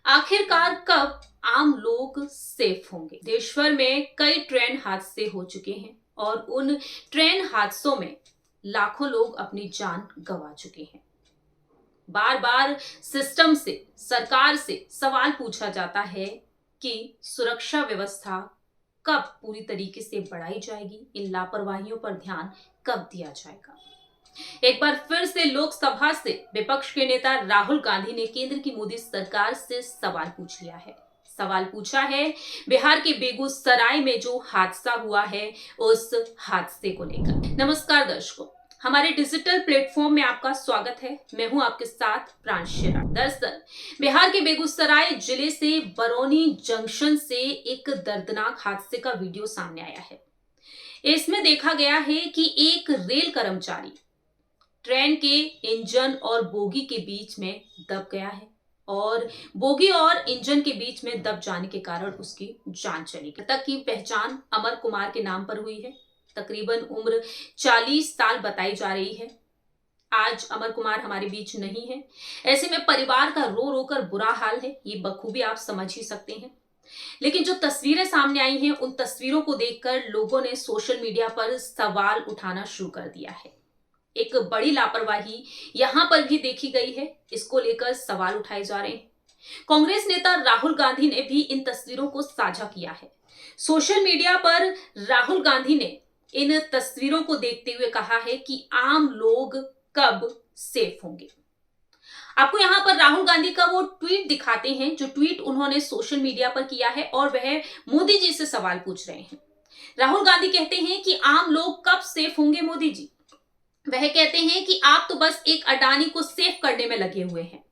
आखिरकार कब आम लोग सेफ होंगे? देश भर में कई ट्रेन हादसे हो चुके हैं और उन ट्रेन हादसों में लाखों लोग अपनी जान गंवा चुके हैं। बार बार सिस्टम से, सरकार से सवाल पूछा जाता है कि सुरक्षा व्यवस्था कब पूरी तरीके से बढ़ाई जाएगी, इन लापरवाहियों पर ध्यान कब दिया जाएगा। एक बार फिर से लोकसभा से विपक्ष के नेता राहुल गांधी ने केंद्र की मोदी सरकार से सवाल पूछ लिया है। सवाल पूछा है बिहार के बेगूसराय में जो हादसा हुआ है उस हादसे को लेकर। नमस्कार दर्शकों, हमारे डिजिटल प्लेटफॉर्म में आपका स्वागत है। मैं हूं आपके साथ प्रांशुरा। दरअसल बिहार के बेगूसराय जिले से बरौनी जंक्शन से एक दर्दनाक हादसे का वीडियो सामने आया है। इसमें देखा गया है कि एक रेल कर्मचारी ट्रेन के इंजन और बोगी के बीच में दब गया है और बोगी और इंजन के बीच में दब जाने के कारण उसकी जान चली गई। मृतक की पहचान अमर कुमार के नाम पर हुई है। तकरीबन उम्र 40 साल बताई जा रही है। आज अमर कुमार हमारे बीच नहीं है। ऐसे में परिवार का रो रो कर बुरा हाल है, ये बखूबी आप समझ ही सकते हैं। लेकिन जो तस्वीरें सामने आई हैं, उन तस्वीरों को देखकर लोगों ने सोशल मीडिया पर सवाल उठाना शुरू कर दिया है। एक बड़ी लापरवाही यहां पर भी देखी गई है, इसको लेकर सवाल उठाए जा रहे हैं। कांग्रेस नेता राहुल गांधी ने भी इन तस्वीरों को साझा किया है। सोशल मीडिया पर राहुल गांधी ने इन तस्वीरों को देखते हुए कहा है कि आम लोग कब सेफ होंगे। आपको यहां पर राहुल गांधी का वो ट्वीट दिखाते हैं जो ट्वीट उन्होंने सोशल मीडिया पर किया है और वह मोदी जी से सवाल पूछ रहे हैं। राहुल गांधी कहते हैं कि आम लोग कब सेफ होंगे मोदी जी। वह कहते हैं कि आप तो बस एक अडानी को सेफ करने में लगे हुए हैं।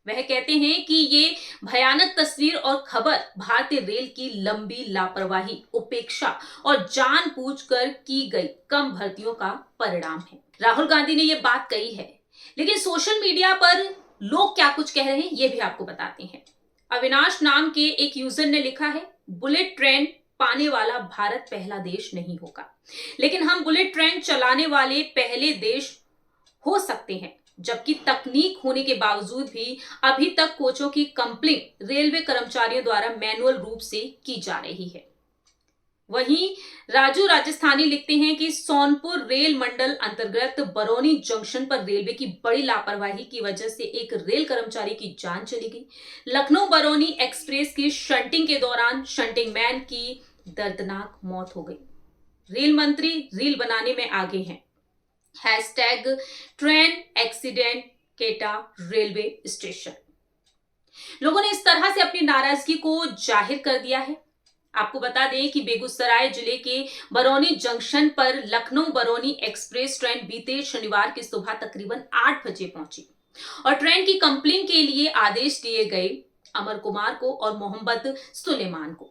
वह कहते हैं कि ये भयानक तस्वीर और खबर भारतीय रेल की लंबी लापरवाही, उपेक्षा और जानबूझकर की गई कम भर्तियों का परिणाम है। राहुल गांधी ने यह बात कही है, लेकिन सोशल मीडिया पर लोग क्या कुछ कह रहे हैं ये भी आपको बताते हैं। अविनाश नाम के एक यूजर ने लिखा है, बुलेट ट्रेन पाने वाला भारत पहला देश नहीं होगा, लेकिन हम बुलेट ट्रेन चलाने वाले पहले देश हो सकते हैं। जबकि तकनीक होने के बावजूद भी अभी तक कोचों की कंप्लेंट रेलवे कर्मचारियों द्वारा मैनुअल रूप से की जा रही है। वहीं राजू राजस्थानी लिखते हैं कि सोनपुर रेल मंडल अंतर्गत बरौनी जंक्शन पर रेलवे की बड़ी लापरवाही की वजह से एक रेल कर्मचारी की जान चली गई। लखनऊ बरौनी एक्सप्रेस की शंटिंग के दौरान शंटिंग मैन की दर्दनाक मौत हो गई। रेल मंत्री रील बनाने में आगे हैं। हैशटैग ट्रेन एक्सीडेंट केटा रेलवे स्टेशन। लोगों ने इस तरह से अपनी नाराजगी को जाहिर कर दिया है। आपको बता दें कि बेगूसराय जिले के बरौनी जंक्शन पर लखनऊ बरौनी एक्सप्रेस ट्रेन बीते शनिवार की सुबह तकरीबन 8 बजे पहुंची और ट्रेन की कंप्लेंट के लिए आदेश दिए गए अमर कुमार को और मोहम्मद सुलेमान को।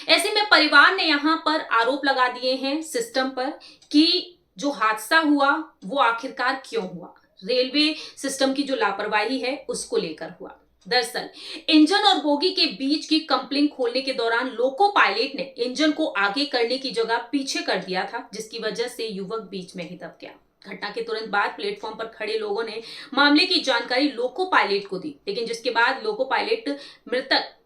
ऐसे में परिवार ने यहां पर आरोप लगा दिए हैं सिस्टम पर कि जो हादसा हुआ वो आखिरकार क्यों हुआ। रेलवे सिस्टम की जो लापरवाही है उसको लेकर हुआ। दरअसल इंजन और बोगी के बीच की कंप्लिंग खोलने के दौरान लोको पायलट ने इंजन को आगे करने की जगह पीछे कर दिया था, जिसकी वजह से युवक बीच में ही दब गया। घटना के तुरंत बाद प्लेटफॉर्म पर खड़े लोगों ने मामले की जानकारी लोको पायलट को दी, लेकिन जिसके बाद लोको पायलट मृतक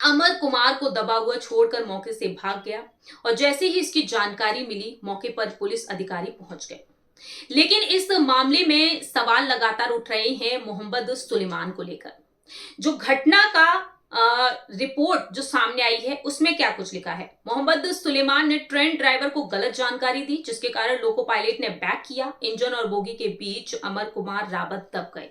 अमर कुमार को दबा हुआ छोड़कर मौके से भाग गया और जैसे ही इसकी जानकारी मिली मौके पर पुलिस अधिकारी पहुंच गए। लेकिन इस मामले में सवाल लगातार उठ रहे हैं मोहम्मद सुलेमान को लेकर। जो घटना का रिपोर्ट जो सामने आई है उसमें क्या कुछ लिखा है। मोहम्मद सुलेमान ने ट्रेन ड्राइवर को गलत जानकारी दी, जिसके कारण लोको पायलट ने बैक किया। इंजन और बोगी के बीच अमर कुमार रावत दब गए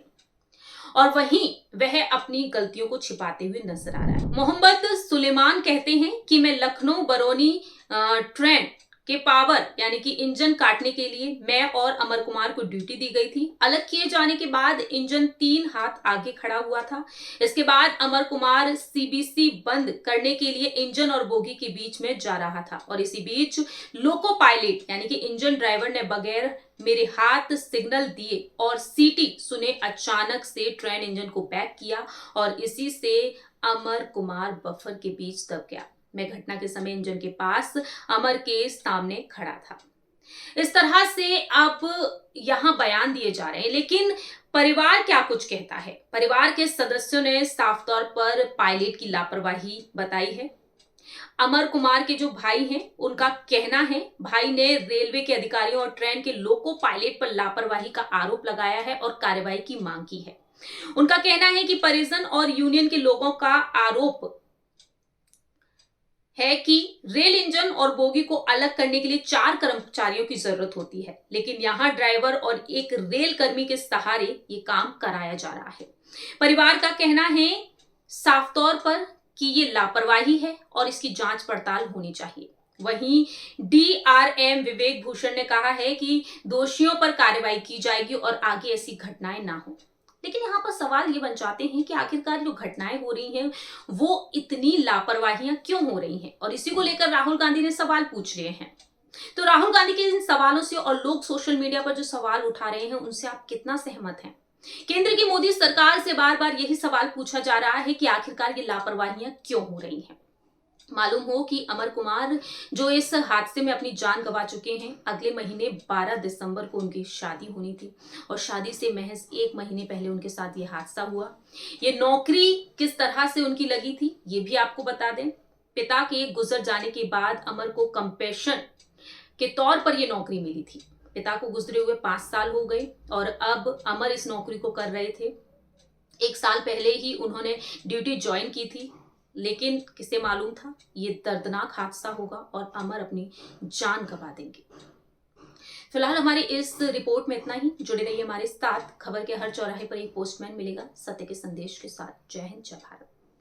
और वहीं वह अपनी गलतियों को छिपाते हुए नजर आ रहा है। मोहम्मद सुलेमान कहते हैं कि मैं लखनऊ बरौनी ट्रेन के पावर यानी कि इंजन काटने के लिए मैं और अमर कुमार को ड्यूटी दी गई थी। अलग किए जाने के बाद इंजन 3 हाथ आगे खड़ा हुआ था। इसके बाद अमर कुमार सीबीसी बंद करने के लिए इंजन और बोगी के बीच में जा रहा था और इसी बीच लोको पायलट यानी कि इंजन ड्राइवर ने बगैर मेरे हाथ सिग्नल दिए और सीटी सुने अचानक से ट्रेन इंजन को बैक किया और इसी से अमर कुमार बफर के बीच दब गया। मैं घटना के समय इंजन के पास अमर के सामने खड़ा था। इस तरह से अब यहां बयान दिए जा रहे हैं, लेकिन परिवार क्या कुछ कहता है। परिवार के सदस्यों ने साफ तौर पर पायलट की लापरवाही बताई है। अमर कुमार के जो भाई हैं, उनका कहना है भाई ने रेलवे के अधिकारियों और ट्रेन के लोको पायलट पर लापरवाही का आरोप लगाया है और कार्रवाई की मांग की है। उनका कहना है कि परिजन और यूनियन के लोगों का आरोप है कि रेल इंजन और बोगी को अलग करने के लिए 4 कर्मचारियों की जरूरत होती है, लेकिन यहां ड्राइवर और एक रेल कर्मी के सहारे ये काम कराया जा रहा है। परिवार का कहना है साफ तौर पर कि ये लापरवाही है और इसकी जांच पड़ताल होनी चाहिए। वहीं डीआरएम विवेक भूषण ने कहा है कि दोषियों पर कार्रवाई की जाएगी और आगे ऐसी घटनाएं ना हो। लेकिन यहाँ पर सवाल ये बन जाते हैं कि आखिरकार जो घटनाएं हो रही हैं वो इतनी लापरवाहियां क्यों हो रही हैं, और इसी को लेकर राहुल गांधी ने सवाल पूछ लिए हैं। तो राहुल गांधी के इन सवालों से और लोग सोशल मीडिया पर जो सवाल उठा रहे हैं उनसे आप कितना सहमत हैं? केंद्र की मोदी सरकार से बार बार यही सवाल पूछा जा रहा है कि आखिरकार ये लापरवाहियां क्यों हो रही हैं। मालूम हो कि अमर कुमार जो इस हादसे में अपनी जान गंवा चुके हैं, अगले महीने 12 दिसंबर को उनकी शादी होनी थी और शादी से महज 1 महीने पहले उनके साथ ये हादसा हुआ। ये नौकरी किस तरह से उनकी लगी थी ये भी आपको बता दें। पिता के गुजर जाने के बाद अमर को कंपेशन के तौर पर यह नौकरी मिली थी। पिता को गुजरे हुए 5 साल हो गए और अब अमर इस नौकरी को कर रहे थे। 1 साल पहले ही उन्होंने ड्यूटी ज्वाइन की थी, लेकिन किसे मालूम था ये दर्दनाक हादसा होगा और अमर अपनी जान गंवा देंगे। फिलहाल हमारी इस रिपोर्ट में इतना ही। जुड़े रहिए हमारे साथ। खबर के हर चौराहे पर एक पोस्टमैन मिलेगा सत्य के संदेश के साथ। जय हिंद, जय भारत।